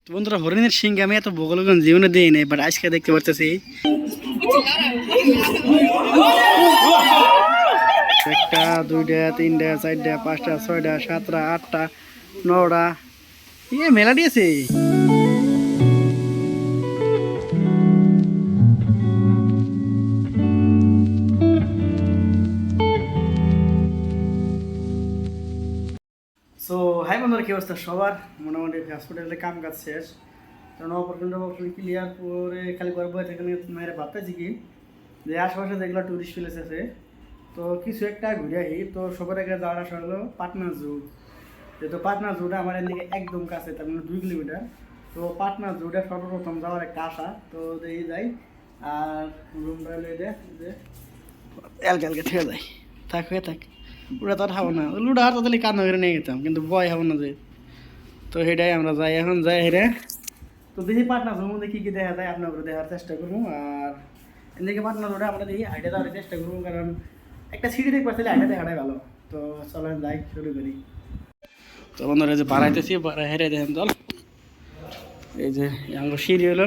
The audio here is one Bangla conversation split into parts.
তো বন্ধুরা হরিণের শিং আমি এত বগলগঞ্জ জীবনে দিই নাই, বাট আজকে দেখতে পারতেছি একটা, দুইটা, তিনটা, চারটা, পাঁচটা, ছয়টা, সাতটা, আটটা, নটা, মেলা দিয়েছে। সো হাই বন্ধুরা, কি অবস্থা সবার? মোটামুটি হসপিটালে কাম কাজ শেষ, কারণ অপারেশন ক্লিয়ার করে খালি করে বই থেকে মেয়েরা ভাবতেছি কি যে আশেপাশে যেগুলো টুরিস্ট প্লেস আছে তো কিছু একটা ঘুরে আহি। তো সবার আগে যাওয়ার আসা হলো পাটনা জু। যেহেতু পাটনা জুটা আমার এদিকে একদম কাছে, তার মানে 2 কিলোমিটার। তো পাটনা জুটা সর্বপ্রথম যাওয়ার একটা আশা, তো দেখি যাই। আর রুমটা লই দে যে এলকে ঠেকে যাই, থাক হয়ে থাক, ওটা তো আর খাবো না, লুডা হাত তাহলে কান্না করে নিয়ে যেতাম, কিন্তু ভয় হবো না যে। তো সেটাই আমরা যাই, এখন যাই হেরে। তো দেখি পাটনা জুর মধ্যে কী কী দেখা যায় আপনাদের দেখার চেষ্টা করবো। আর এদিকে পাটনা জুটা আমরা দেখি হাইটে যাওয়ার চেষ্টা করবো, কারণ একটা সিঁড়ি দেখতে পাচ্ছি, হাইটে দেখাটাই ভালো। তো চলেন যাই, শুরু করি। তো বন্ধুরা যে বাড়াইতেছি, হেরে দেখেন চল, এই যে আমার সিঁড়ি হলো।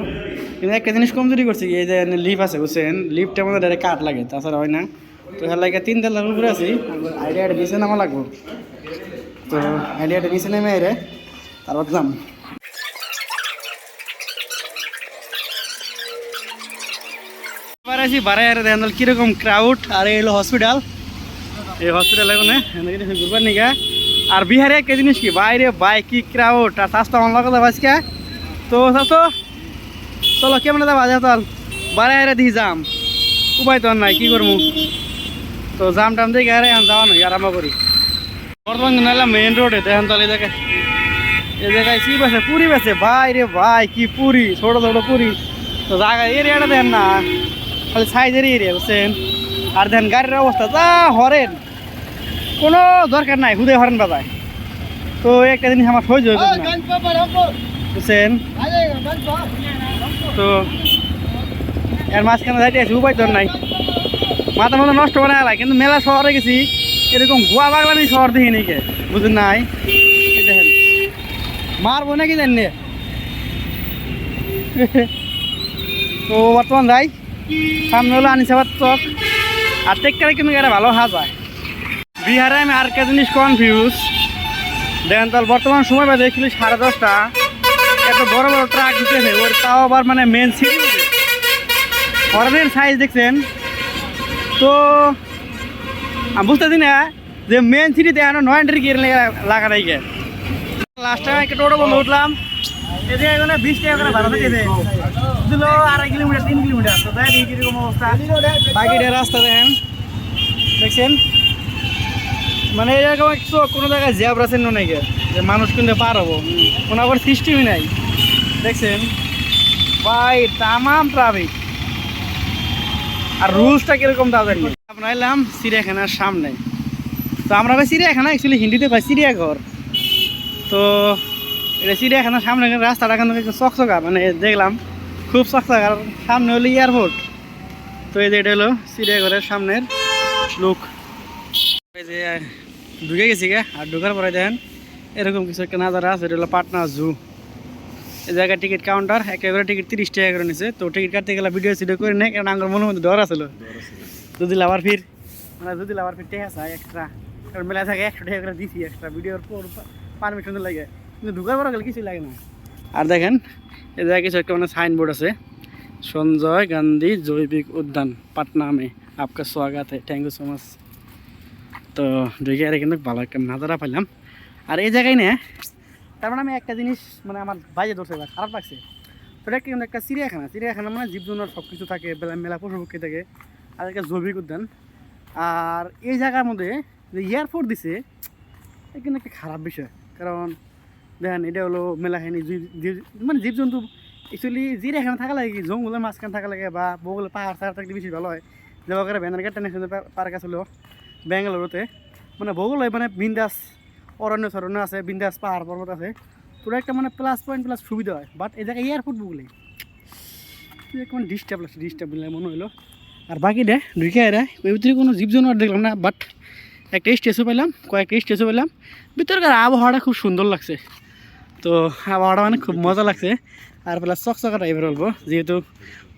কিন্তু একটা জিনিস কমজোরি করছি, এই যে লিফট আছে বুঝছেন, লিফটটা আমাদের ডাইরেক্ট কাঠ লাগে, তাছাড়া হয় না। তো এর লাগে 3 তলার উপরে আছি, আইডিয়াটা নিচে নামা লাগবো। তো আইডিয়াটা নিচে নেমে এরে তারপর যাম। এবার আছি বাড়াই আর দেখেন কিরকম ক্রাউড। আর এই হলো হসপিটাল, এই হসপিটাল এখানে ঘুরবার নিকা। আর বিহারে একটা জিনিস কি বাইরে বাইক কি ক্রাউড, আর স্বাস্থ্য আমার লাগে যাবো আজকে। তো চলো কেমন যাবা যা, চল বাড়াই আরে দিয়ে যাম, উপায় তো নাই, কি করবো। তো জাম টাম দেখে আরে যাওয়া নয়, আরাম করি। বর্তমান নাহলে মেইন রোডে দেখেন তাহলে এই জায়গায় কি বেছে, পুরি বেছে ভাই রে ভাই, কি পুরি, ছোট ছোট পুরি। তো জায়গা এরিয়াটা দেন না, খালি সাইজের এরিয়া বুঝছেন। আর দেখেন গাড়ির অবস্থা যা, হরেন কোনো দরকার নাই, হুদে হরেন বাজায়। তো একটা জিনিস আমার সহ্য হয়ে যাবে না বুঝছেন। তো এর মাঝখানে যাইতে আছি, উপায় তো নাই, মাথা মাথা নষ্ট করে এলাই। কিন্তু মেলা শহরে গেছি, এরকম গোয়া বাগলামি শহর দেখি নাকি, বুঝলেন নাই। দেখেন মারবো নাকি জানি। তো বর্তমান যাই, সামনে হলো আনিসাবাদ চক। আর টেক্কারে কিন্তু এটা ভালো হাত হয়। বিহারে আমি আর একটা জিনিস কনফিউজ, দেখেন তাহলে বর্তমান সময় বাজে দেখছিল 10:30। এত বড় বড় ট্রাক ঢুকেছে, ওর তাও আবার মানে মেন সিটি হরেনের সাইজ দেখছেন। তো আমি বুঝতেছি না যে মেন সিটিতে এখন 9 এন্ট্রি গিয়ে লাগা নাই গে। লাস্ট টাইম একটা টোটো বন্ধ উঠলাম, এদিকে এখানে 20 টাকা করে ভাড়া থেকে দিল 2.5 কিলোমিটার 3 কিলোমিটার। তো দেখ কিরকম অবস্থা, বাকিটা রাস্তা দেখেন দেখছেন, মানে এরকম একটু কোনো জায়গায় জ্যাবরা চিহ্ন নাই গে যে মানুষ কিন্তু পার হবো, কোনো আবার সিস্টেমই নাই দেখছেন ভাই, তামাম ট্রাফিক। আর রুলসটা কিরকম তা জানি। আমরা এলাম চিড়িয়াখানার সামনে। তো আমরা ভাই চিড়িয়াখানা, অ্যাকচুয়ালি হিন্দিতে ভাই চিড়িয়াঘর। তো এটা চিড়িয়াখানার সামনে, রাস্তাটা কিন্তু একটু চকচকা, মানে দেখলাম খুব চকচকা। আর সামনে হলো এয়ারপোর্ট। তো এই যে এটা হলো চিড়িয়াঘরের সামনের লুক। এই যে ঢুকে গেছি গে, আর ঢুকার পরে দেখেন এরকম কিছু একটা নাজারা আছে, এটা হলো পাটনা জু। এই জায়গায় টিকিট কাউন্টার, একেবারে টিকিট 30 টাকা করে নিছে। তো টিকিট কাটতে গেলে ভিডিও সিডিও করে নেই, কারণ আমার মনের মধ্যে ডর আসলো যদি আবার ফির টেকা চাই এক্সট্রা, কারণ মেলা থাকে 100 টাকা করে দিছি এক্সট্রা ভিডিওর পারমিশন লাগে, কিন্তু ঢুকার পরে গেলে কিছুই লাগে না। আর দেখেন এই জায়গায় কিছু একটা মানে সাইনবোর্ড আছে, সঞ্জয় গান্ধী জৈবিক উদ্যান পাটনা মে আপকা স্বাগত है, থ্যাংক ইউ সো মাচ। তো ঢুকে আর কিন্তু ভালো একটা নাজারা পাইলাম। আর এই জায়গায় না, তার মানে আমি একটা জিনিস মানে আমার বাইরে ধরছে বা খারাপ লাগছে। তো এটা কিন্তু একটা চিড়িয়াখানা মানে জীবজন্তুর সব কিছু থাকে, মেলা পশু পক্ষী থাকে, আর একটা জৈবিক উদ্যান। আর এই জায়গার মধ্যে যে এয়ারপোর্ট দিছে, এটা কিন্তু একটা খারাপ বিষয়। কারণ দেখেন এটা হলো মেলাখানি মানে জীবজন্তু, অ্যাকচুয়ালি চিড়িয়াখানা থাকা লাগে কি জঙ্গলের মাঝখানে থাকা লাগে, বা বগলে পাহাড় থাকলে বেশি ভালো হয়। যেমন করে ব্যানারঘাট ন্যাশনাল পার্ক আসলো বেঙ্গালুরুতে, মানে ভূগোল হয়, মানে বিন্দাস অরণ্য সরণ্য আছে, বিন্দাস পাহাড় পর্বত আছে, পুরো একটা মানে প্লাস পয়েন্ট প্লাস সুবিধা হয়। বাট এই জায়গায় এয়ারপোর্ট বুকলে মানে ডিস্টার্ব মনে হলো। আর বাকিটা ঢুকে এরা ওই ভিতরে কোনো জীবজন্তু দেখলাম না, বাট একটা স্টেচু পেলাম, কয়েকটা স্টেচু পেলাম, ভিতরকার আবহাওয়াটা খুব সুন্দর লাগছে। তো আবহাওয়াটা মানে খুব মজা লাগছে আর প্লাস চকচকা টাইপের বলবো যেহেতু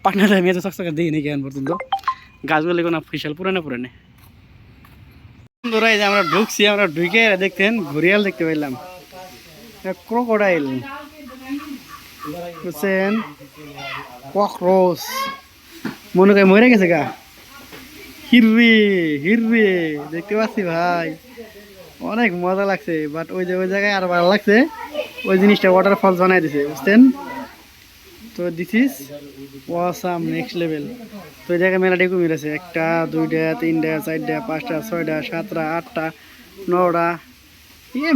পাটনা টাইমে তো চকচকা দিই নাকি এখন পর্যন্ত গাছগুলি কোনো ফিসাল পুরানো পুরানে বন্ধুরা এই যে আমরা ঢুকছি আমরা ঢুকে দেখতেন ঘুরিয়াল দেখতে পাইলাম ক্রোকোডাইল বুঝছেন ককরোচ মনে করে মরে গেছে গা হিরবে হিরবে দেখতে পাচ্ছি ভাই অনেক মজা লাগছে বাট ওই জায়গায় আর ভালো লাগছে ওই জিনিসটা ওয়াটারফল বানাই দিছে বুঝছেন তো this is awesome next level তো এই জায়গায় মেলাটি কুমির আছে 1টা 2টা 3টা 4টা 5টা 6টা 7টা 8টা 9টা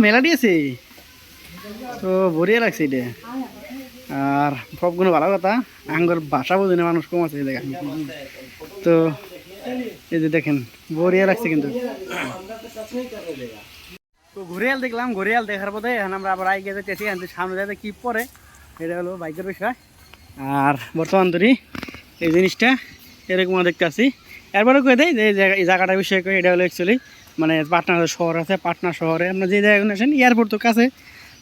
মেলাটি আছে তো বড়িয়া লাগছে এটা আর সবগুলো ভালো কথা আঙ্গুর ভাষা বোঝে না মানুষ কম আছে এই জায়গায় তো এই যে দেখেন বড়িয়া লাগছে কিন্তু তো ঘুরিয়াল দেখলাম ঘুরিয়াল দেখার পথে এখন আমরা আবার আগে যেতেছি সামনে যাতে কি পরে এটা হলো বাইকের বিষয় আর বর্তমান ধরি এই জিনিসটা এরকম দেখতে আসি এরপরে কয়ে দেয় যে এই জায়গাটার বিষয়ে কই এটা হলো অ্যাকচুয়ালি মানে পাটনা শহর আছে পাটনা শহরে আমরা যে জায়গায় আসেন এয়ারপোর্ট তো কাছে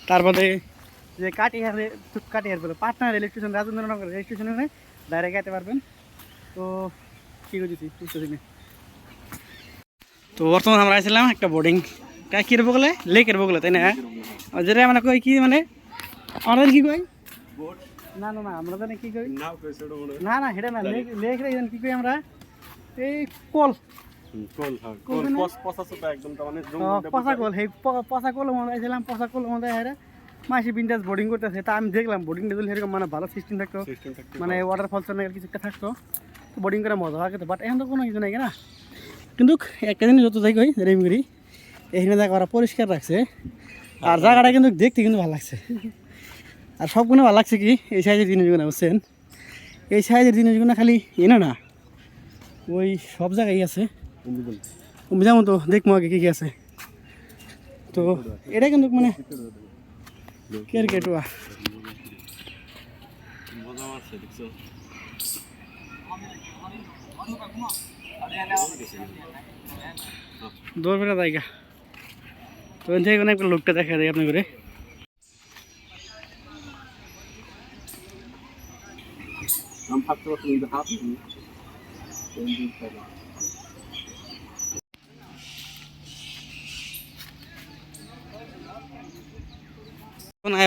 তারপরে যে কাটিয়ার বলে Patna rail station Rajendranagar rail স্টেশনে ডাইরেক্ট যেতে পারবেন তো ঠিক আছে তো বর্তমানে আমরা আসছিলাম একটা বোর্ডিং কির বগলে লেকের বগলে তাই না যেটা মানে কই কি মানে আমাদের কি কই না না না আমরা জানি কি কই না না হেটা না লেক রে কি কই আমরা এই কল পচা কল সেই পচা কল মনে আইছিলাম পচা কল মনে হেরা মাসি বিন্দাস বোর্ডিং করতেছে তা আমি দেখলাম বোর্ডিংটা যদি এরকম মানে ভালো সিস্টেম থাকতো মানে ওয়াটারফলস কিছু একটা থাকতো বোর্ডিং করে মজা লাগে বাট এখন তো কোনো কিছু নাই না কিন্তু একটা জিনিস যত যাই কই রেমগিরি এখানে জায়গা ওরা পরিষ্কার রাখছে আর জায়গাটা কিন্তু দেখতে কিন্তু ভালো লাগছে আর সবগুলো ভালো লাগছে কি এই সাইজের জিনিসগুলো বুঝছেন এই সাইজের জিনিসগুলো খালি এনে না ওই সব জায়গায় আছে যেমন তো দেখবো আগে কী কী আছে তো এটা কিন্তু মানে কেটুয়া দৌড় বেড়া জায়গা তো এখান থেকে একটা লোকটা দেখা যায় আপনি করে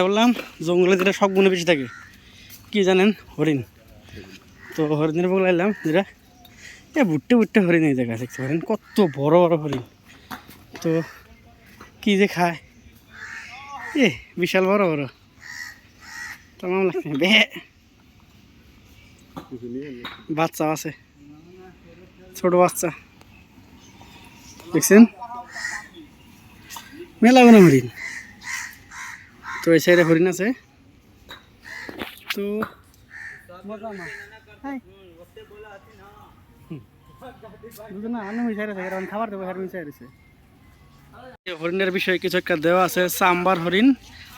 বললাম জঙ্গলে যেটা সবগুলো বেশি থাকে কি জানেন হরিণ তো হরিণের বগলে এলাম যেটা ভুট্টে হরিণ এই জায়গায় দেখতে পারেন কত বড় বড় হরিণ তো কি যে খায় বিশাল বড় বড় তোমার লাগছে বাচ্চা আছে ছোট বাচ্চা দেখছেন মেলা কোনো হরিণ তো এই সাইডে হরিণ আছে তো খাবার দেবো हरिण विषय किस देवा है सांबर हरिण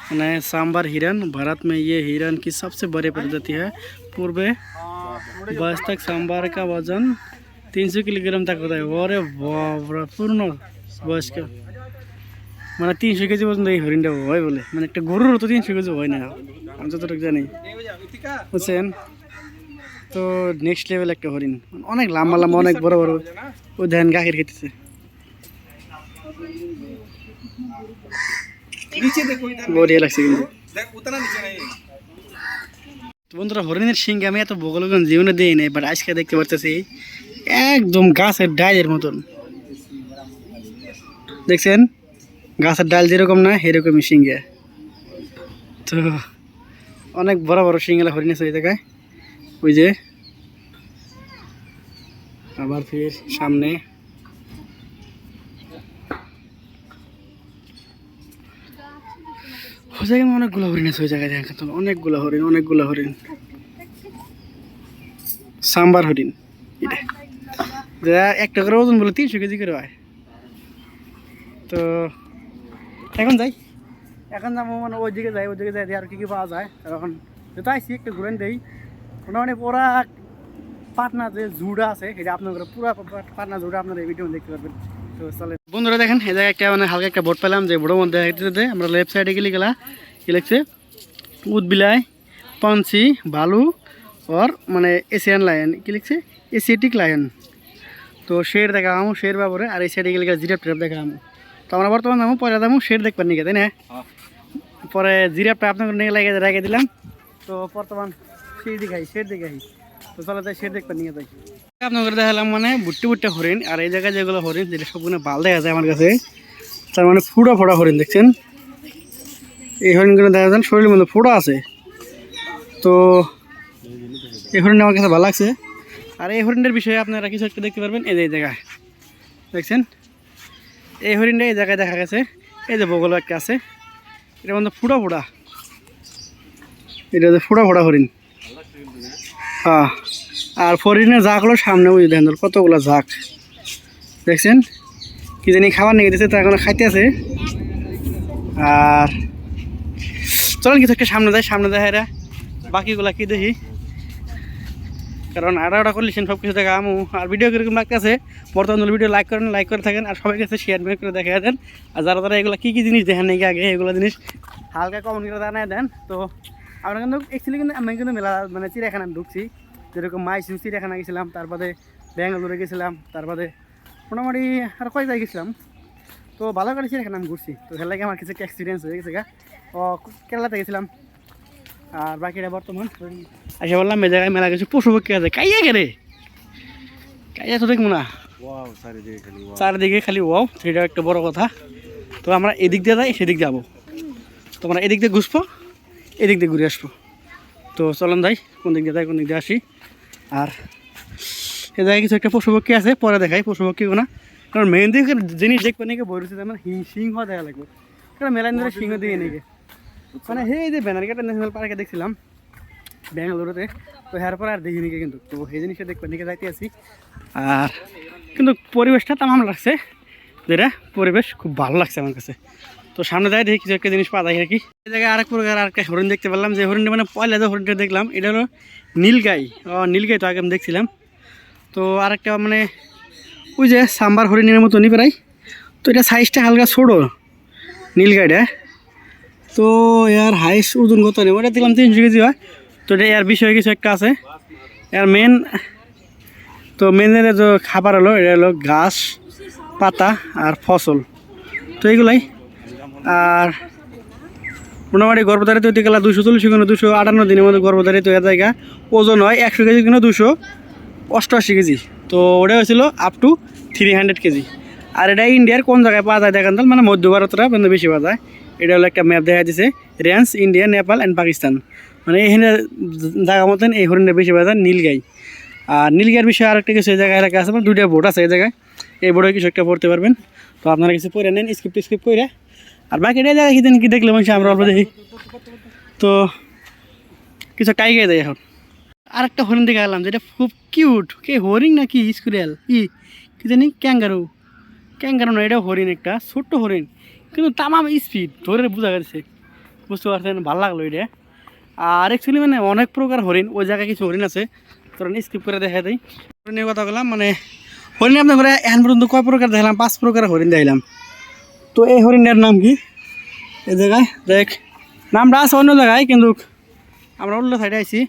मैंने सांबर हिरन भारत में ये हिरन की सबसे बड़ी प्रजाति है पूर्व बस तक सांबर का वजन 300 किलोग्राम तक होता है अरे पूर्ण बयस का मैं 300 केजी पर्यटन ये हरिण है बोले मैं एक गरुर तो 300 केजी है ना हम जो जानी बुझें तो नेक्स्ट लेवल एक हरिण अनेक लम्बा लम्बा अनेक बड़ बड़ वो ध्यान गाखिर खेते बढ़िया लगছে কিন্তু বন্ধুরা হরিণের শিং আমি এত বগলগঞ্জ জীবনে দেই নাই বাট আজকে দেখতে পারতেছি একদম গাছের ডালের মতন দেখছেন গাছের ডাল যেরকম না এরকমই শিংয়ে তো অনেক বড় বড় শিংলা হরিণ আছে এই জায়গায় ওই যে আবার ফির সামনে ওই জায়গায় অনেকগুলো হরিণ আছে ওই জায়গায় দেখেন তো অনেকগুলো হরিণ সাম্বার হরিণ এটা একটা করে ওজন বলে 300 কেজি করে হয় তো এখন যাই এখন যাবো মানে ওই দিকে যাই আর কি পাওয়া যায় এখন যেটা আইসি একটু ঘুরেন দেই মানে পুরা পাটনা যে জুড়া আছে সেটা আপনাদের পুরা পাটনা জুড়া আপনারা এই ভিডিও দেখতে পারবেন তো চলে বন্ধুরা দেখেন এই জায়গায় একটা মানে হালকা একটা বোট পেলাম যে বোটের মধ্যে আমরা লেফট সাইডে গেলে কি লিখছে উদবিলায় পঞ্চি ভালু और মানে এশিয়ান লায়ন কি লিখছে এশিয়াটিক লায়ন তো শের দেখাম শের বাবরে আর এই সাইডে গেলে জিরাফ টিরাফ দেখাম তো আমরা বর্তমান দামও পয়লা দামও শের দেখবার নিয়ে তাই না পরে জিরাফটা আপনাকে নিয়ে রেখে দিলাম তো বর্তমান শের দেখাই তো চলো যাই শের দেখবার নিয়ে যাই আপনাদের দেখালাম মানে বুট্টি বুট্টা হরিণ আর এই জায়গায় যেগুলো হরিণ যেটা সবগুলো বাল দেখা যায় আমার কাছে তার মানে ফুটা ফোড়া হরিণ দেখছেন এই হরিণগুলো দেখা যান শরীরের মধ্যে ফোড়া আছে তো এই হরিণটা আমার কাছে ভালো লাগছে আর এই হরিণের বিষয়ে আপনারা কিছু একটা দেখতে পারবেন এই যে জায়গায় দেখছেন এই হরিণটা এই জায়গায় দেখা গেছে এই যে বগল একটা আছে এটা মধ্যে ফুটা ফোড়া এটা হচ্ছে ফুটা ফোড়া হরিণ হ্যাঁ আর হরিণের ঝাঁকগুলো সামনে বুঝে দেখেন কতগুলো ঝাঁক দেখছেন কি জানি খাবার নিয়ে দিচ্ছে তো এখন খাইতে আছে আর চলেন কিছু একটা সামনে দেয় এরা বাকিগুলা কি দেখি কারণ আড়া করলে সব কিছু দেখা আমু আর ভিডিও কিরকম লাগতেছে বর্তমান ভিডিও লাইক করে থাকেন আর সবাই কাছে শেয়ার করে দেখা দেন আর যারা এগুলো কী জিনিস দেখেন নাকি আগে এগুলো জিনিস হালকা কমেন্ট করে জানাই দেন তো আমরা কিন্তু অ্যাকচুয়ালি কিন্তু আমি কিন্তু মেলা মানে চিড়িয়াখানা ঢুকছি যেরকম মাইসু চিড়িয়াখানা গেছিলাম তারপরে ব্যাঙ্গালোরে গেছিলাম তারপরে মোটামুটি আর কয় জায়গায় গেছিলাম তো ভালো করে চিড়িয়াখানা আমি ঘুরছি তো খেলা আমার কিছু একটা এক্সপিরিয়েন্স হয়ে গেছে গা ও কেরালাতে গেছিলাম আর বাকিটা বর্তমান এসে বললাম এই জায়গায় মেলা কিছু পশু পক্ষী আছে কাইয়া গেলে কাইয়া তো দেখবো না চারিদিকে খালি ওয়াও সেটা একটা বড় কথা তো আমরা এদিক দিয়ে যাই সেদিক যাবো তো আমরা এদিক দিয়ে ঘুষবো এদিক দিয়ে ঘুরে আসবো তো চলুন যাই কোন দিক দিয়ে যাই কোন দিক দিয়ে আসি আর এ জায়গায় কিছু একটা পশু পক্ষী আছে পরে দেখাই পশু পক্ষীগুলো না কারণ মেন দিকে জিনিস দেখবে নাকি বই রয়েছে মানে সিংহ দেখা লাগবে কারণ মেলায় ধরে সিংহ দিয়ে নাকি মানে এই যে ব্যানারঘাটা ন্যাশনাল পার্কে দেখছিলাম ব্যাঙ্গালোরেতে তো এরপর আর দেখিনি কিন্তু তো এই জিনিসটা দেখবার নিকে যাইতে আছি আর কিন্তু পরিবেশটা তামাম লাগছে যেটা পরিবেশ খুব ভালো লাগছে আমার কাছে তো সামনে যাই দেখি কিছু একটা জিনিস পাওয়া যায় আর কি এই জায়গায় আরেক প্রকার আরেকটা হরিণ দেখতে পারলাম যে হরিণটা মানে পয়লা যে হরিণটা দেখলাম এটা হলো নীলগাই নীলগাই তো আগে আমি দেখছিলাম তো আরেকটা মানে ওই যে সাম্বার হরিণের মতনই প্রায় তো এটা সাইজটা হালকা ছোটো নীলগাইটা তো এর হাইস্ট ওজন কত নেই ওটা দিলাম 300 কেজি হয় তো এটা এর বিষয়ে কিছু একটা আছে এর মেন তো মেনের যে খাবার হলো এটা হলো ঘাস পাতা আর ফসল তো এইগুলাই আর মোটামুটি গর্ভধারিত হইতে গেলে 240 কিলো 258 দিনের মধ্যে গর্ভধারিত হয়ে জায়গা ওজন হয় 100 কেজি কিলো 288 কেজি তো ওটা হয়েছিল আপ টু 300 কেজি আর এটা ইন্ডিয়ার কোন জায়গায় পাওয়া যায় দেখেন মানে মধ্য ভারতরা মানে বেশি পাওয়া যায় এটা হলো একটা ম্যাপ দেখা দিচ্ছে range India Nepal and Pakistan মানে এখানে জায়গা মতন এই হরিণের বেশি পাওয়া যায় নীলগাই আর নীলগাইয়ের বিষয়ে আরেকটা কিছু এই জায়গায় এলাকা আছে মানে 2টা বোট আছে এই জায়গায় এই বোর্ডে কিছু একটা পড়তে পারবেন তো আপনারা কিছু পড়ে নেন স্কিপ করে আর বাকি এটা জায়গায় কি দেখলে মানুষ আমরা অল্প দেখি তো কিছু টাইগাই দেয় এখন আরেকটা হরিণ দেখে গেলাম যেটা খুব কিউট কে হরিণ নাকি স্কুরিয়াল কি জানি ক্যাঙ্গারু না এটা হরিণ একটা ছোট্ট হরিণ কিন্তু তামাম স্পিড ধরে বোঝা গেছে বুঝতে পারছেন ভালো লাগলো এটা আর অ্যাকচুয়ালি মানে অনেক প্রকার হরিণ ওই জায়গায় কিছু হরিণ আছে তোরা স্কিপ করে দেখা দেয় হরিণের কথা বললাম মানে হরিণ আপনার করে এখন পর্যন্ত কয় প্রকার দেখলাম 5 প্রকার হরিণ দেখলাম তো এই হরিণের নাম কি এই জায়গায় দেখ নামটা আছে অন্য জায়গায় কিন্তু আমরা অন্য সাইডে আইছি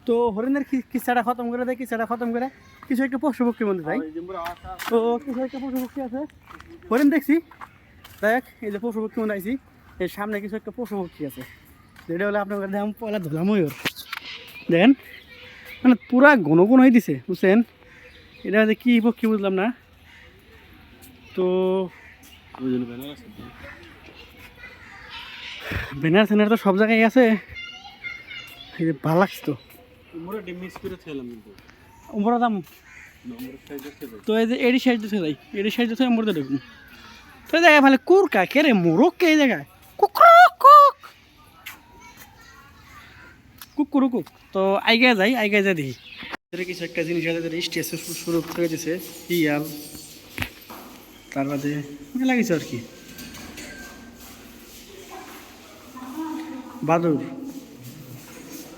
তো হরিণের কিচ্ছাটা খতম করে দেয় কিচ্ছাটা খতম করে কিছু একটা পশু পক্ষীর মধ্যে যাই তো কিছু একটা পশু পক্ষী আছে হরিণ দেখছি দেখ এই যে পশু পক্ষী মধ্যে আইছি এর সামনে কিছু একটা পশু পক্ষী আছে যেটা হলে আপনার দেখলাম পয়লা ধুলা ময়ূর দেখেন মানে পুরা ঘন হয়ে দিছে বুঝছেন এটা হচ্ছে কী পক্ষী বুঝলাম না তো ব্যানার স্যানার তো সব জায়গায় আছে এই যে ভালো লাগছে তো উমরা দাম তো এই যে এডি সাইড দিতে যাই এডি সাইড দিতে আমরা দেখুন তো এই জায়গায় ভালো কুরকা কে রে মোরক কে এই জায়গায় কুক তো আইগায় যাই দেখি কিছু একটা জিনিস আছে স্টেশন শুরু করে দিছে ইয়াল তার বাদে মেলা কিছু আর কি বাদুর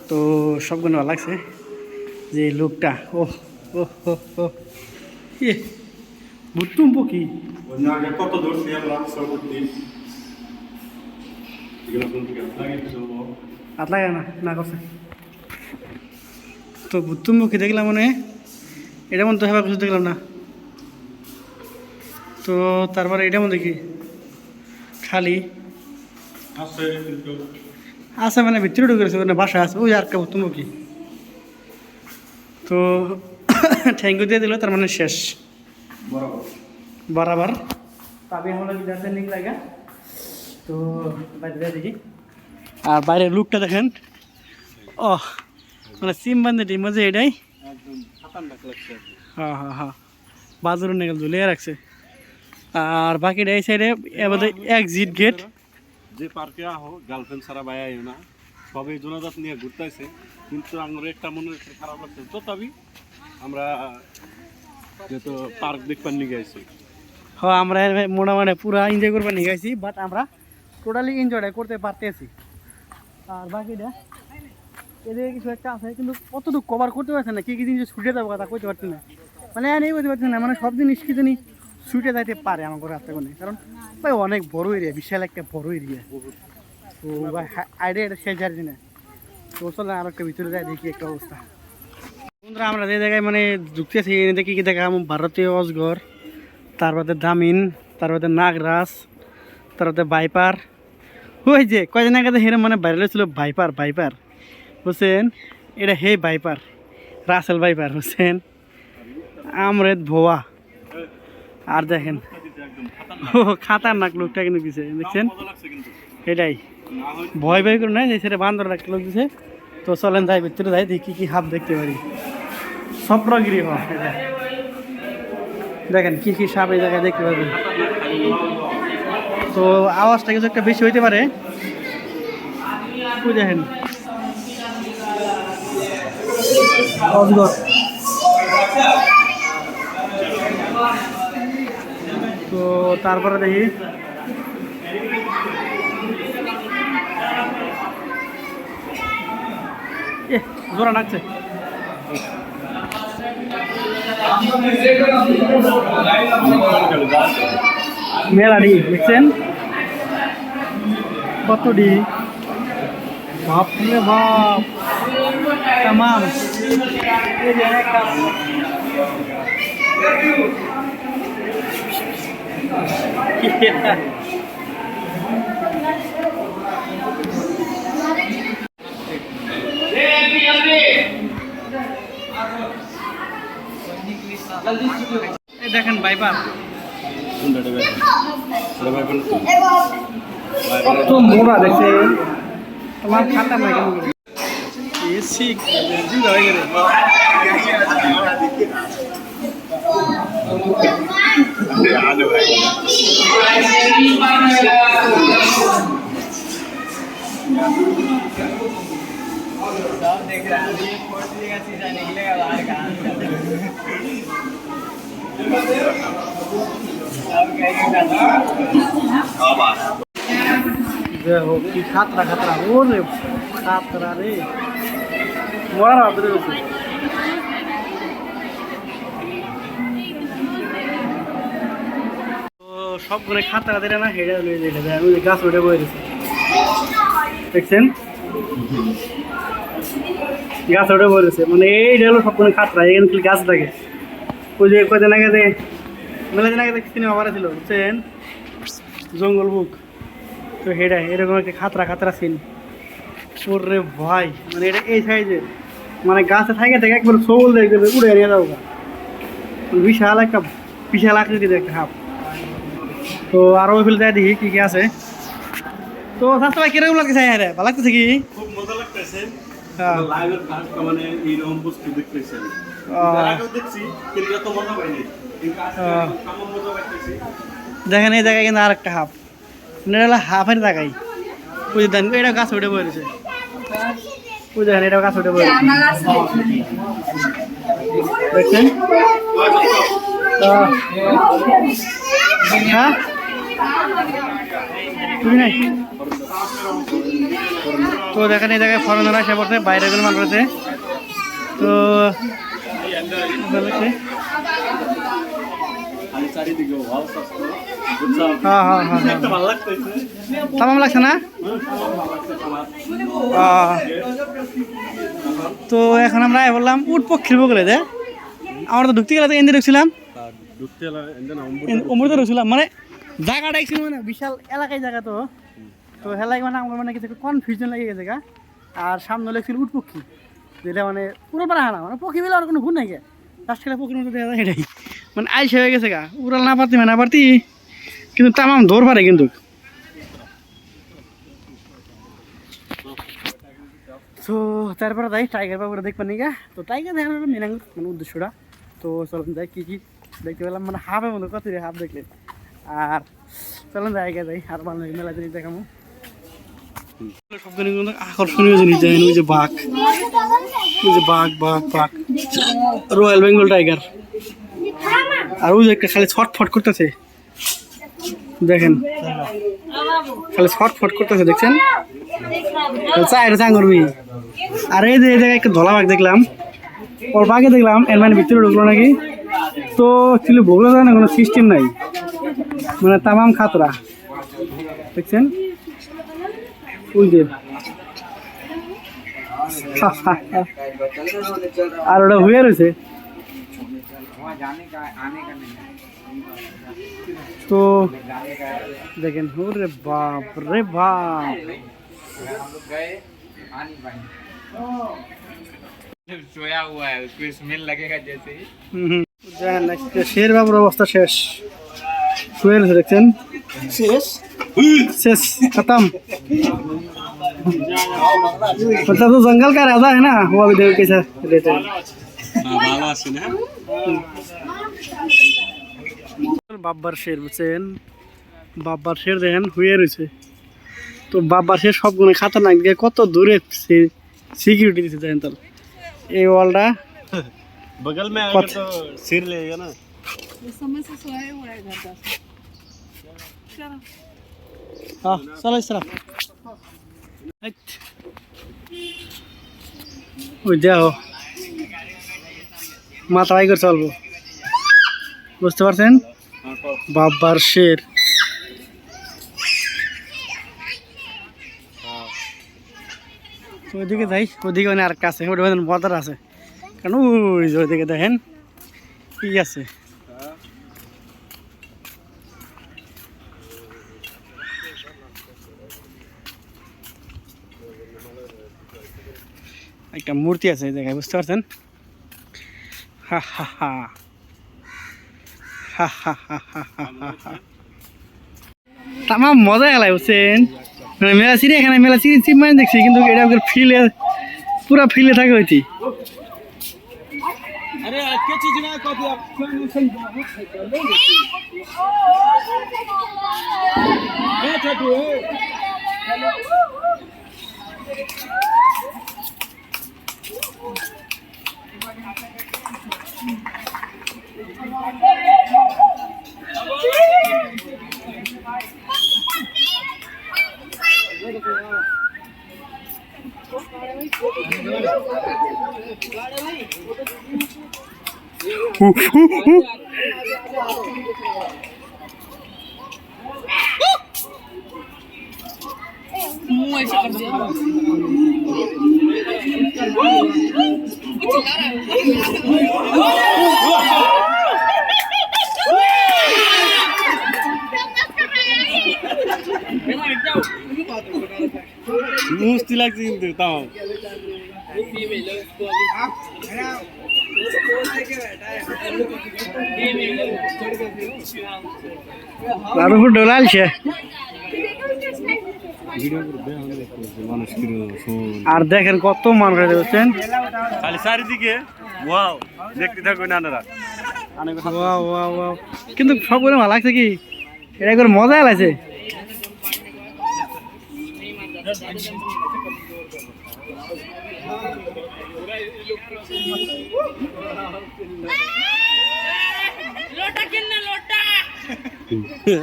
তো সবগুলো ভালো লাগছে যে লোকটা ও ও ও ও ইয়ে বুটুম পকি কত দূর হাত লাগে না না করছে তো বুদ্ধমুখী দেখলাম মানে এটা মনে তো হেবার কিছু দেখলাম না তো তারপরে এটা মধ্যে কি খালি আছে মানে ভিতরে ঢুকেছে মানে বাসা আছে ওই আর একটা বুদ্ধমুখী তো থ্যাংক ইউ দিয়ে দিল তার মানে শেষ বরাবর তবে আমরা যাতে লিঙ্ক লাগা তো বাইরে দেখি আর বাইরের লুকটা দেখেন ও মানে সিম বান্ধে মজা এটাই হ্যাঁ হ্যাঁ হ্যাঁ বাজার নেগেল ঝুলিয়ে রাখছে আর বাকিটা এই সাইডে এবার এক্সিট গেট যে পার্কে আহো গার্লফ্রেন্ড ছাড়া বাইরে আইও না সবাই জোনাজাত নিয়ে ঘুরতেছে কিন্তু আমার একটা মনে হচ্ছে খারাপ লাগছে তো তবে আমরা যেহেতু পার্ক দেখবার নিয়ে গেছি হ্যাঁ আমরা মোটামুটি পুরো এনজয় করবার নিয়ে গেছি বাট আমরা টোটালি এনজয়টা করতে পারতেছি আর বাকিটা এদিকে কিছু একটা আছে কিন্তু কতটুকু কভার করতে পারছে না কি কি জিনিস ছুটে যাবো কথা করতে পারছি না মানে আর এই বলতে পারছি না মানে সব জিনিস কি জানি ছুটে যাইতে পারে আমার ঘরে রাস্তা কোনে কারণ ভাই অনেক বড় এরিয়া বিশাল একটা বড় এরিয়া তো ভাই আইডিয়া এটা শেষ জানি না তো চলে আর একটা ভিতরে যাই দেখি একটা অবস্থা বন্ধুরা আমরা যে জায়গায় মানে ঢুকতেছি দেখি কি দেখা ভারতীয় অজগর তারপরে দামিন তারপরে নাগরাজ তারপরে ভাইপার ওই যে কয়দিন আগে হেরে মানে বাইরে ছিল ভাইপার ভাইপার বুঝছেন এটা হে ভাইপার রাসেল ভাইপার বুঝছেন আমরেদ ভোয়া আর দেখেন ও খাতারনাক লোকটা কিন্তু দিছে দেখছেন এটাই ভয় ভয় করে নাই যে সেটা বান্দর একটা লোক দিছে তো চলেন যাই ভিতরে যাই দেখি কি হাত দেখতে পারি স্বপ্নগিরি হয় দেখেন কি কি সাপ এই জায়গায় দেখতে পাবেন তো আওয়াজটা কিছু একটা বেশি হইতে পারে দেখেন অজগর তো তারপরে দেখি জোড়া ডাকছে মেলাডি দেখছেন কতডি বাপরে বাপ তামাম দেখেন ভাইপার কত মোড়া দেখছে তোমার খাতা না কেন শিখ হয়ে গেলে কি খাতরা খাতরা ওরে খাতরা রে মরার হাতরে গেছে তো সবগুলো খাতরা দিলে না হেডে লয়ে যেতে আমি গাছ উঠে বয়ে দিচ্ছি দেখছেন গাছ উঠে বয়ে দিচ্ছে মানে এইটা হলো সবগুলো খাতরা এখানে খালি গাছ থাকে ওই যে কদিন আগে যে মেলাদিন আগে সিনেমা বাড়া ছিল বুঝছেন জঙ্গল বুক তো হেডা এরকম একটা খাতরা খাতরা সিন ওরে ভাই মানে এটা এই সাইজের মানে গাছে থাকে থেকে একবার সবল দেখবে উড়ে নিয়ে যাবো বিশাল একটা বিশাল আকৃতির একটা হাফ তো আরও ওই ফেলে যাই দেখি কী কী আছে তো স্বাস্থ্য ভাই কিরকম লাগতেছে হ্যাঁ ভালো লাগতেছে কি খুব মজা লাগতেছে লাইভের ফার্স্ট মানে এইরকম বস্তু দেখতেছেন আগেও দেখছি কিন্তু এত মজা পাইনি কিন্তু আজকে কেমন মজা পাইতেছি দেখেন এই জায়গায় কিন্তু আর একটা হাফ এটা হলো হাফের জায়গায় ওই যে দেখেন এটা গাছ উঠে পড়েছে ওই দেখেন এটা গাছ উঠে পড়েছে দেখছেন হ্যাঁ বুঝি নাই তো দেখেন এই জায়গায় ফরেনার এসে পড়ছে বাইরে গুলো মাল পড়েছে তো চারিদিকে হাউস আছে বুঝছো হ্যাঁ হ্যাঁ হ্যাঁ হ্যাঁ। একটা ভালো লাগতেছে তামাম লাগছে না? তো এখন আমরা বললাম উট পক্ষীর বগলে দে আমরা তো ঢুকতে গেলে তো এনে ঢুকছিলাম ঢুকতে এলা এন্ডা অমৃত ঢুকছিলাম মানে জায়গাটা ছিল মানে বিশাল এলাকায় জায়গা তো তো হেলাই মানে আমার মানে কিছু কনফিউশন লেগে গেছে গা আর সামনে লেগেছিল উট পক্ষী যেটা মানে পুরো পারা হানা মানে পক্ষী বেলা আর কোনো ভুল নাই গে লাস্ট খেলে পক্ষীর মধ্যে দেখা যায় এটাই মানে আইস হয়ে গেছে গা উড়াল না পারতি মানে না পারতি কিন্তু তামাম দৌড় পারে কিন্তু তো তারপরে যাই টাইগার বাবুরা দেখবেন নিগা তো টাইগার দেখানোর মেন মানে উদ্দেশ্যটা তো চলুন যাই কী কী দেখতে পেলাম মানে হাফের মতো কত হাফ দেখলে আর চলুন জায়গা যাই আর ভালো মেলা জিনিস দেখাবো সবগুলো কিন্তু আকর্ষণীয় জিনিস দেখেন ওই যে বাঘ ওই যে বাঘ বাঘ বাঘ রয়্যাল বেঙ্গল টাইগার আর ওই যে একটা খালি ছটফট করতেছে দেখেন খালি ছটফট করতেছে দেখছেন চাঙ্গরমি আর এই যে জায়গায় একটা ধলা বাঘ দেখলাম ওর বাঘে দেখলাম এর মানে ভিতরে ঢুকলো নাকি তো অ্যাকচুয়ালি বগলে যায় না কোনো সিস্টেম নাই মানে তামাম খাতরা দেখছেন ওই যে আর ওটা হয়ে রয়েছে তো দেখেন ওরে বাপ রে বাপ सोया हुआ है उसको स्मेल लगेगा जैसे ही শের বাবুর অবস্থা শেষ শুয়ে রয়েছে দেখছেন শেষ শেষ खत्म मतलब तो जंगल का राजा है ना वो अभी देखो कैसा रहता है ভালো আছে না বাব্বার শের বুঝছেন বাব্বার শের দেখেন হুয়ে রয়েছে তো বাব্বার শের সবগুলো খাতারনাক দিকে কত দূরে সিকিউরিটি দিচ্ছে দেখেন তার এই ওয়ালটা बगल में आएगा तो सिर लेगा ना उस समय से सोया हुआ है घर का चलो হ্যাঁ চলো ইসলাম ওই দেখো মাথা বাই করে চলবো বুঝতে পারছেন বাব্বার শের ওইদিকে যাই ওইদিকে মানে আর কাছে ওটা বদার আছে কারণ ওই যে ওইদিকে দেখেন কি আছে একটা মূর্তি আছে এই জায়গায় বুঝতে পারছেন হা হা হা হা হা হা হা হা হা তামাম মজা এলাই বুঝছেন মানে মেলা চিড়িয়াখানায় মেলা চিপ মানে দেখছি কিন্তু এটা ফিলে পুরা ফিলে থাকে হইতি अरे क्या चीज ना कॉपी आप मुंह ऐसे कर दिया मुस्ती लगती है ताऊ লাড়ু ডোলাল সে আর দেখেন কত মানুষ দেখছেন খালি চারিদিকে ওয়াও দেখতে থাকুন আপনারা ওয়াও ওয়াও ওয়াও কিন্তু সবগুলো ভালো লাগছে কি এটা করে মজা লাগছে लोटा किन्ने लोटा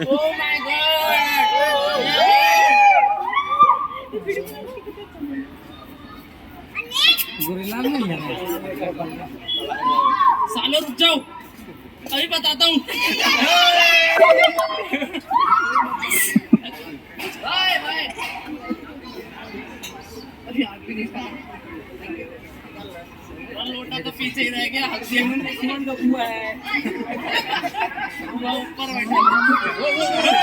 ओह माय गॉड सालो रुक जाओ अभी बताता हूँ अभी हाथ भी नहीं खाया लोटा तो पीछे ही रह गया हाथ से हुआ है ऊपर बैठा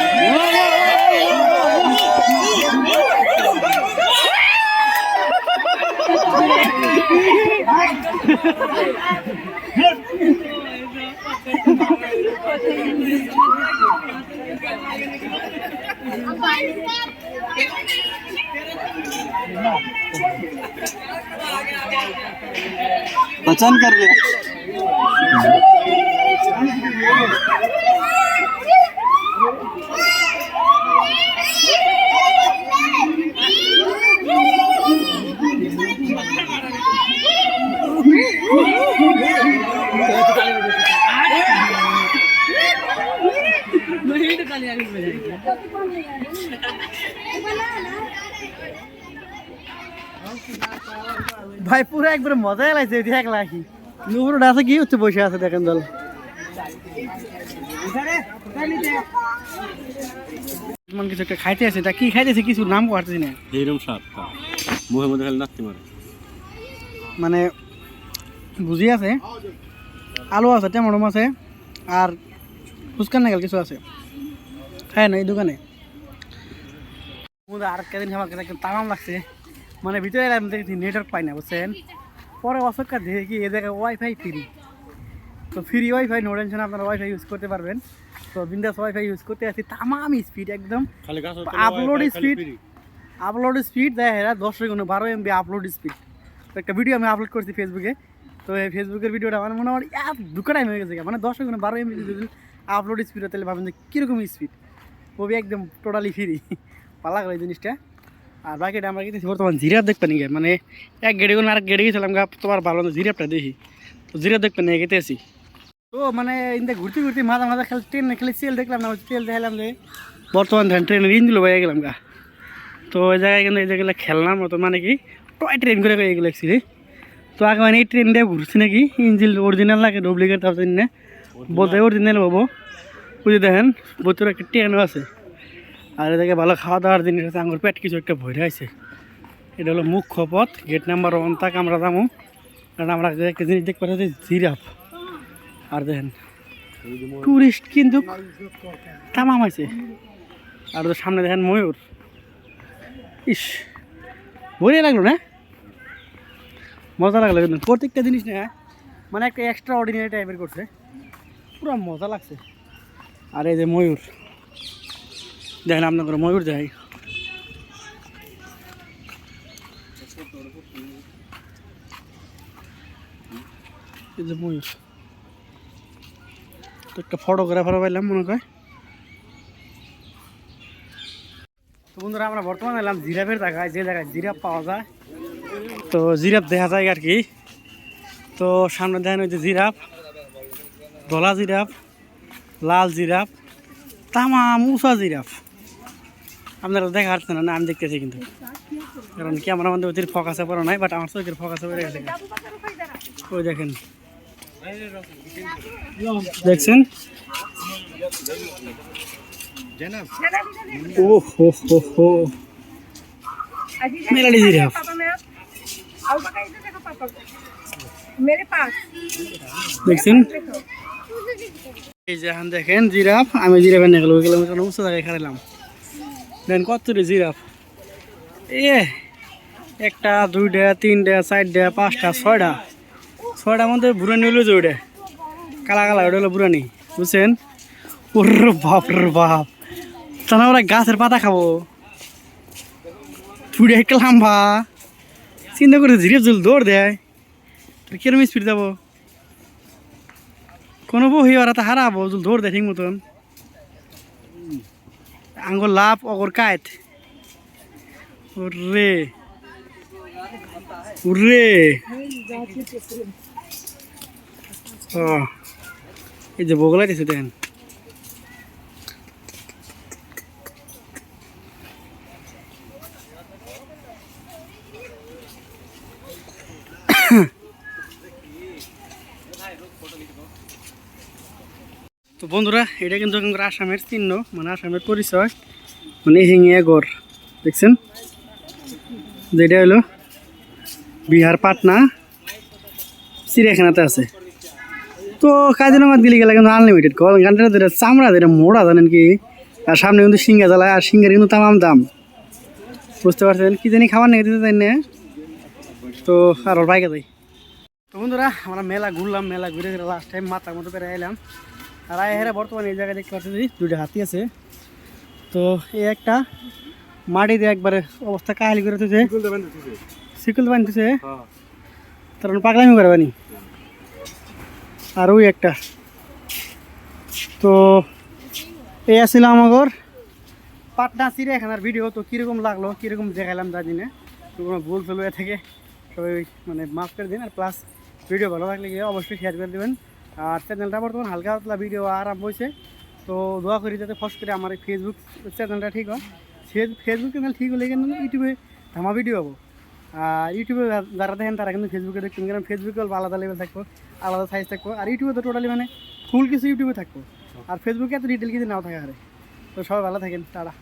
पहचान कर लिया ভাই পুরো একবার মজাই লাগছে দেখ লাগি নুপুরটা আছে কি হচ্ছে বসে আছে দেখেন দল কিছু একটা খাইতে আছে তা কি খাইতেছে কিছু নাম করতেছি না এইরকম স্বাদ মুখের মধ্যে খালি নাচতে মারে মানে বুঝি আছে আলু আছে টমেটো আছে আর ফুচকার নাগাল কিছু আছে খায় না এই দোকানে আর কদিন আমার কাছে তামাম লাগছে মানে ভিতরে এলাম দেখছি নেটওয়ার্ক পাই না বুঝছেন পরে অপেক্ষা দেখি এ জায়গায় ওয়াইফাই ফ্রি তো ফ্রি ওয়াইফাই নো টেনশন আপনারা ওয়াইফাই ইউজ করতে পারবেন তো বিন্দাস ওয়াইফাই ইউজ করতে আছি তামাম স্পিড একদম আপলোড স্পিড দেয় এরা 10 MB আপলোড স্পিড তো একটা ভিডিও আমি আপলোড করছি ফেসবুকে তো এই ফেসবুকের ভিডিওটা আমার মনে হয় দুটো টাইম হয়ে গেছে মানে 10 MB যদি আপলোড স্পিড তাহলে ভাবেন যে কীরকম স্পিড ওবি একদম টোটালি ফ্রি ভালো লাগলো এই জিনিসটা আর বাকিটা আমরা গেছি বর্তমান জিরাফ দেখবেন গিয়ে মানে এক গেড়ে কোনো আরেক গেড়ে গেছিলাম তোমার ভালো না জিরাফটা দেখি তো জিরাফ দেখবেন নিয়ে গেতে আসি তো মানে ইন্দা ঘুরতে ঘুরতে মাঝে মাঝে খালি ট্রেনে খালি তেল দেখলাম না তেল দেখালাম যে বর্তমান ধান ট্রেনের ইঞ্জিল হয়ে গেলাম গা তো ওই জায়গায় কিন্তু এই জায়গাগুলো খেলনার মতো মানে কি টয় ট্রেন করে এগুলো অ্যাকচুয়ালি তো আগে মানে এই ট্রেন দিয়ে ঘুরছি নাকি ইঞ্জিল অরিজিনাল লাগে ডুপ্লিকেট তার না বলতে অরিজিনাল পাবো বুঝে দেখেন বোতর একটা ট্রেনও আছে আর এদিকে ভালো খাওয়া দাওয়ার জিনিস আছে আঙুর পেট কিছু একটা ভরে আছে এটা হলো মুখ্য পথ গেট নাম্বার 1 তাকে আমরা যাবো কারণ আমরা একটা জিনিস দেখতে পাচ্ছি জিরাফ আর দেখেন টুরিস্ট কিন্তু তামাম আছে আর তো সামনে দেখেন ময়ূর ইস ভরে লাগলো না মজা লাগলো কিন্তু প্রত্যেকটা জিনিস না মানে একটা এক্সট্রা অর্ডিনারি টাইপের করছে পুরো মজা লাগছে আর এই যে ময়ূর দেখেন আপনার ময়ূর যাই এই যে ময়ূর তো একটা ফটোগ্রাফার পাইলাম মনে হয় তো বন্ধুরা আমরা বর্তমানে এলাম জিরাফের জায়গায় যে জায়গায় জিরাফ পাওয়া যায় তো জিরাফ দেখা যায় আর কি তো সামনে দেখেন ওই যে জিরাফ ধলা জিরাফ লাল জিরাফ তামাম উষা জিরাফ আপনারা দেখা যাচ্ছে না আমি দেখতেছি কিন্তু কারণ কি আমার আমাদের ওদের ফোকাসে পড়া নাই বাট আমার চোখের ফোকাসে পড়ে গেছে ওই দেখেন দেখছেন ও হো হো হো মেলাডি জিরাফ দেখছেন এই যে দেখেন জিরাফ আমি জিরাফের নিয়ে গেলাম উঁচু জায়গায় খাড়ালাম দেন কত জিরাফ এ একটা দুইটা তিনটা চারটা পাঁচটা ছয়টার মধ্যে বুড়ানি হলো যে ওইটা কালা কালা ওটা হলো বুড়ানি বুঝছেন ওর বাপ রে বাপ তা না ওরা গাছের পাতা খাবো ছুটে একটা লাম্বা চিন্তা করে জিরাফ জল দৌড় দেয় কিরম স্পিড যাবো কোনো বহি ওরা তো হারাবো জল দৌড় দেয় ঠিক মতন আঙ্গুর লাভ অগর কায়ত ওরে ওরে এই যে বগলাই দিছে দেখেন তো বন্ধুরা এটা কিন্তু এখানকার আসামের চিহ্ন, মানে আসামের পরিচয়, মানে হিঙিয়া গড় দেখছেন, যেটা হলো বিহার পাটনা চিড়িয়াখানাতে আছে। তো কাজিরঙাত গেলে গেলে কিন্তু আনলিমিটেড গানটা যেটা চামড়া যেটা মোড়া জানেন কি, আর সামনে কিন্তু সিঙ্গা জ্বালায়, আর সিঙ্গার কিন্তু তামাম দাম, বুঝতে পারছেন কি জানি খাবার নিয়ে দিতে চাই না। তো আর ওর বাইকে যাই। তো বন্ধুরা আমরা মেলা ঘুরলাম, মেলা ঘুরে ঘুরে লাস্ট টাইম মাথার মতো পেরে এলাম। আর আয় হেরা বর্তমানে এই জায়গায় দেখতে পাচ্ছি দুইটা হাতি আছে। তো এই একটা মাটি দিয়ে একবারে অবস্থা কাহিলি করে দিতেছে, শিকল বানতেছে, তার পাগলামি করে বানি। আর ওই একটা, তো এই আসছিল আমার পাটনা চিড়িয়াখানার ভিডিও। তো কীরকম লাগলো, কীরকম দেখাইলাম জানি না, তো কোনো ভুল ফেল হয়ে থাকে সবাই মানে মাফ করে দিন। আর প্লাস ভিডিও ভালো লাগলে গিয়ে অবশ্যই শেয়ার করে দেবেন। আর চ্যানেলটা বর্তমান হালকা পাতলা ভিডিও আরম্ভ হয়েছে, তো দোয়া করি যাতে ফস করে আমার এই ফেসবুক চ্যানেলটা ঠিক হয়। ফেসবুক চ্যানেল ঠিক হলে কিন্তু ইউটিউবে ধামা ভিডিও হবো। আর ইউটিউবে যারা দেখেন তারা কিন্তু ফেসবুকে দেখবেন, কারণ ফেসবুকে আলাদা লেভেল থাকবো, আলাদা সাইজ থাকবো। আর ইউটিউবে তো টোটালি মানে ফুল কিছু ইউটিউবে থাকবো, আর ফেসবুকে এত ডিটেল কিছু নাও থাকে। আরে তো সবাই ভালো থাকেন, টাটা।